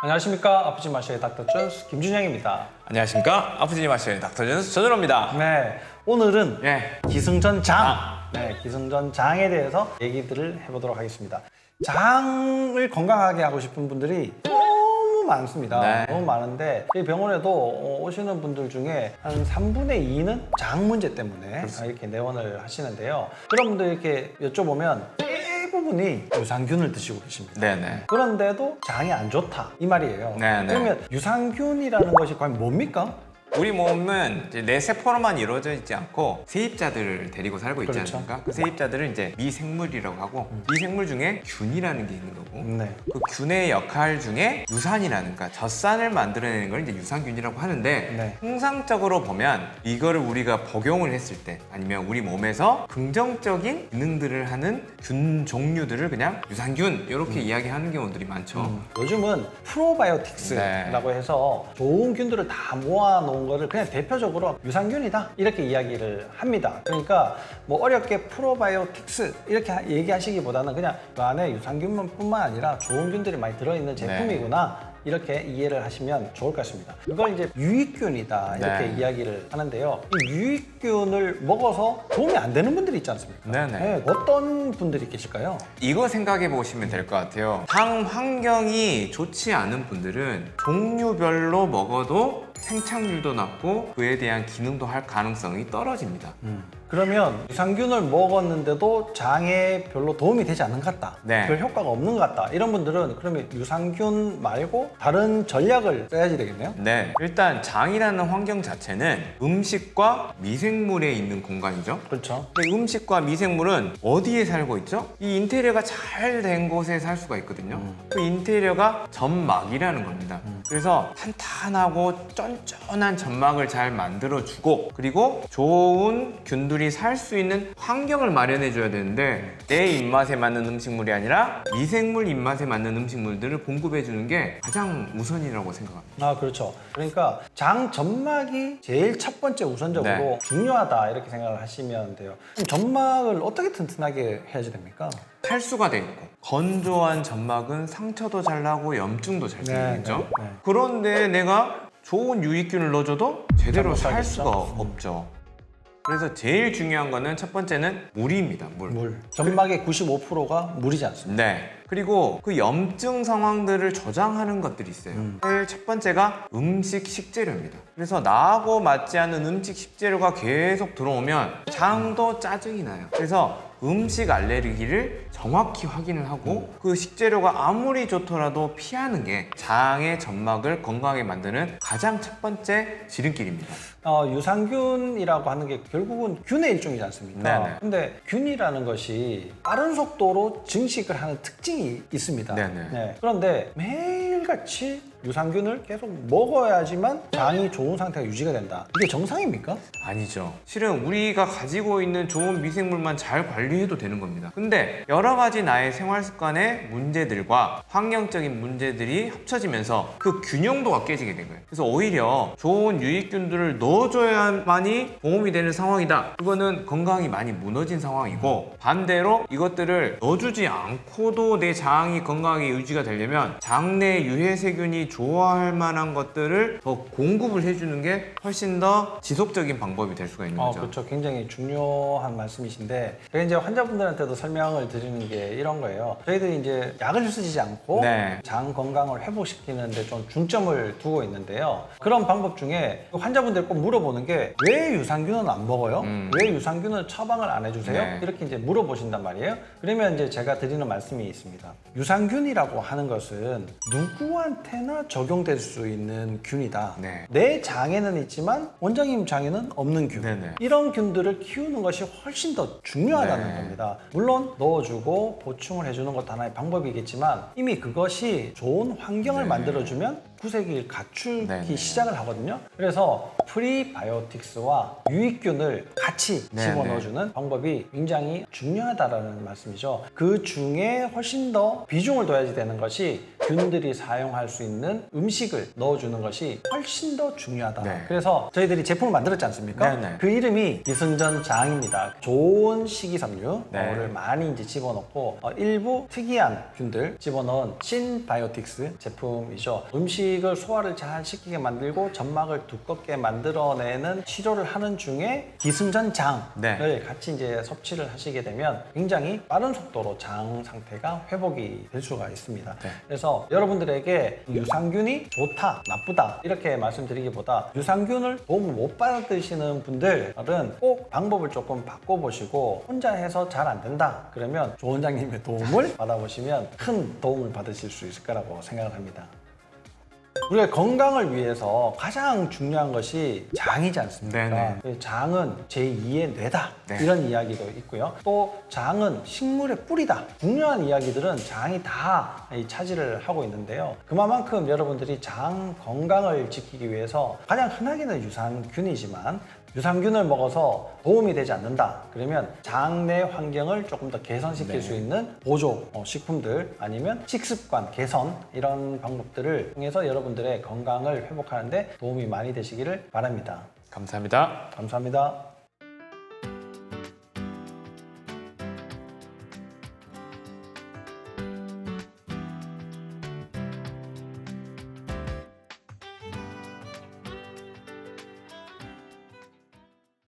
안녕하십니까. 아프지 마셔의 닥터 존스 김준영입니다. 안녕하십니까. 아프지 마시는 닥터전스 전준호입니다. 네, 오늘은 네. 기승전장, 기승전장에 대해서 얘기들을 해보도록 하겠습니다. 장을 건강하게 하고 싶은 분들이 너무 많습니다. 네. 너무 많은데 이 병원에도 오시는 분들 중에 한 3분의 2는 장 문제 때문에 이렇게 내원을 하시는데요. 그런 분들 이렇게 여쭤보면 대부분이 유산균을 드시고 계십니다. 네네. 그런데도 장이 안 좋다 이 말이에요. 네네. 그러면 유산균이라는 것이 과연 뭡니까? 우리 몸은 이제 내 세포로만 이루어져 있지 않고 세입자들을 데리고 살고 있지 그렇죠. 않습니까? 그 세입자들은 이제 미생물이라고 하고 미생물 중에 균이라는 게 있는 거고 네. 그 균의 역할 중에 유산이라는 그러니까 젖산을 만들어내는 걸 이제 유산균이라고 하는데 네. 통상적으로 보면 이거를 우리가 복용을 했을 때 아니면 우리 몸에서 긍정적인 기능들을 하는 균 종류들을 그냥 유산균 이렇게 이야기하는 경우들이 많죠. 요즘은 프로바이오틱스라고 해서 좋은 균들을 다 모아놓은 거를 그냥 대표적으로 유산균이다 이렇게 이야기를 합니다. 그러니까 뭐 어렵게 프로바이오틱스 이렇게 얘기하시기보다는 그냥 그 안에 유산균뿐만 아니라 좋은 균들이 많이 들어있는 제품이구나 이렇게 이해를 하시면 좋을 것 같습니다. 이걸 이제 유익균이다 이렇게 네. 이야기를 하는데요. 이 유익균을 먹어서 도움이 안 되는 분들이 있지 않습니까? 네네. 네, 어떤 분들이 계실까요? 이거 생각해 보시면 될 것 같아요. 장 환경이 좋지 않은 분들은 종류별로 먹어도 생착률도 낮고 그에 대한 기능도 할 가능성이 떨어집니다. 그러면 유산균을 먹었는데도 장에 별로 도움이 되지 않는 것 같다. 네. 별 효과가 없는 것 같다. 이런 분들은 그러면 유산균 말고 다른 전략을 써야지 되겠네요. 네, 일단 장이라는 환경 자체는 음식과 미생물에 있는 공간이죠. 그렇죠. 근데 음식과 미생물은 어디에 살고 있죠? 이 인테리어가 잘 된 곳에 살 수가 있거든요. 그 인테리어가 점막이라는 겁니다. 그래서 탄탄하고 쫀쫀한 점막을 잘 만들어주고 그리고 좋은 균들이 살 수 있는 환경을 마련해줘야 되는데 내 입맛에 맞는 음식물이 아니라 미생물 입맛에 맞는 음식물들을 공급해주는 게 가장 우선이라고 생각합니다. 아, 그렇죠. 그러니까 장 점막이 제일 첫 번째 우선적으로 네. 중요하다 이렇게 생각을 하시면 돼요. 그럼 점막을 어떻게 튼튼하게 해야지 됩니까? 탈수가 돼 있고 건조한 점막은 상처도 잘 나고 염증도 잘 생기죠. 네, 네. 그런데 내가 좋은 유익균을 넣어줘도 제대로 잘 살 못 수가 살겠죠? 없죠. 그래서 제일 중요한 거는 첫 번째는 물입니다. 물. 점막의 95%가 물이지 않습니까? 네. 그리고 그 염증 상황들을 저장하는 것들이 있어요. 제일 첫 번째가 음식 식재료입니다. 그래서 나하고 맞지 않는 음식 식재료가 계속 들어오면 장도 짜증이 나요. 그래서 음식 알레르기를 정확히 확인을 하고 그 식재료가 아무리 좋더라도 피하는 게 장의 점막을 건강하게 만드는 가장 첫 번째 지름길입니다. 유산균이라고 하는 게 결국은 균의 일종이지 않습니까? 네네. 근데 균이라는 것이 빠른 속도로 증식을 하는 특징이 있습니다. 네네. 네. 그런데 매일같이 유산균을 계속 먹어야지만 장이 좋은 상태가 유지가 된다. 이게 정상입니까? 아니죠. 실은 우리가 가지고 있는 좋은 미생물만 잘 관리해도 되는 겁니다. 근데 여러 가지 나의 생활 습관의 문제들과 환경적인 문제들이 합쳐지면서 그 균형도가 깨지게 된 거예요. 그래서 오히려 좋은 유익균들을 넣어줘야만이 도움이 되는 상황이다. 그거는 건강이 많이 무너진 상황이고 반대로 이것들을 넣어주지 않고도 내 장이 건강하게 유지가 되려면 장내 유해세균이 좋아할 만한 것들을 더 공급을 해주는 게 훨씬 더 지속적인 방법이 될 수가 있는 거죠. 그렇죠. 굉장히 중요한 말씀이신데 제가 이제 환자분들한테도 설명을 드리는 게 이런 거예요. 저희들이 이제 약을 쓰지 않고 네. 장 건강을 회복시키는데 좀 중점을 두고 있는데요. 그런 방법 중에 환자분들 꼭 물어보는 게 왜 유산균은 안 먹어요? 왜 유산균은 처방을 안 해주세요? 네. 이렇게 이제 물어보신단 말이에요. 그러면 이제 제가 드리는 말씀이 있습니다. 유산균이라고 하는 것은 누구한테나 적용될 수 있는 균이다. 네. 내 장에는 있지만 원장님 장에는 없는 균. 네네. 이런 균들을 키우는 것이 훨씬 더 중요하다는 네. 겁니다. 물론 넣어주고 보충을 해주는 것도 하나의 방법이겠지만 이미 그것이 좋은 환경을 네. 만들어주면 구색을 갖추기 네네. 시작을 하거든요. 그래서 프리바이오틱스와 유익균을 같이 네네. 집어넣어주는 방법이 굉장히 중요하다라는 말씀이죠. 그 중에 훨씬 더 비중을 둬야지 되는 것이 균들이 사용할 수 있는 음식을 넣어주는 것이 훨씬 더 중요하다. 네. 그래서 저희들이 제품을 만들었지 않습니까? 네네. 그 이름이 기승전장입니다. 좋은 식이섬유를 네. 많이 이제 집어넣고 일부 특이한 균들 집어넣은 신바이오틱스 제품이죠. 음식을 소화를 잘 시키게 만들고 점막을 두껍게 만들어내는 치료를 하는 중에 기승전장을 네. 같이 이제 섭취를 하시게 되면 굉장히 빠른 속도로 장 상태가 회복이 될 수가 있습니다. 네. 그래서 여러분들에게 유산균이 좋다, 나쁘다 이렇게 말씀드리기보다 유산균을 도움을 못 받으시는 분들은 꼭 방법을 조금 바꿔보시고 혼자 해서 잘 안 된다 그러면 조 원장님의 도움을 받아보시면 큰 도움을 받으실 수 있을 거라고 생각을 합니다. 우리가 건강을 위해서 가장 중요한 것이 장이지 않습니까? 네네. 장은 제2의 뇌다. 네. 이런 이야기도 있고요. 또 장은 식물의 뿌리다. 중요한 이야기들은 장이 다 차지를 하고 있는데요. 그만큼 여러분들이 장 건강을 지키기 위해서 가장 흔하게는 유산균이지만 유산균을 먹어서 도움이 되지 않는다. 그러면 장내 환경을 조금 더 개선시킬 네. 수 있는 보조 식품들 아니면 식습관 개선 이런 방법들을 통해서 여러분들의 건강을 회복하는 데 도움이 많이 되시기를 바랍니다. 감사합니다. 감사합니다.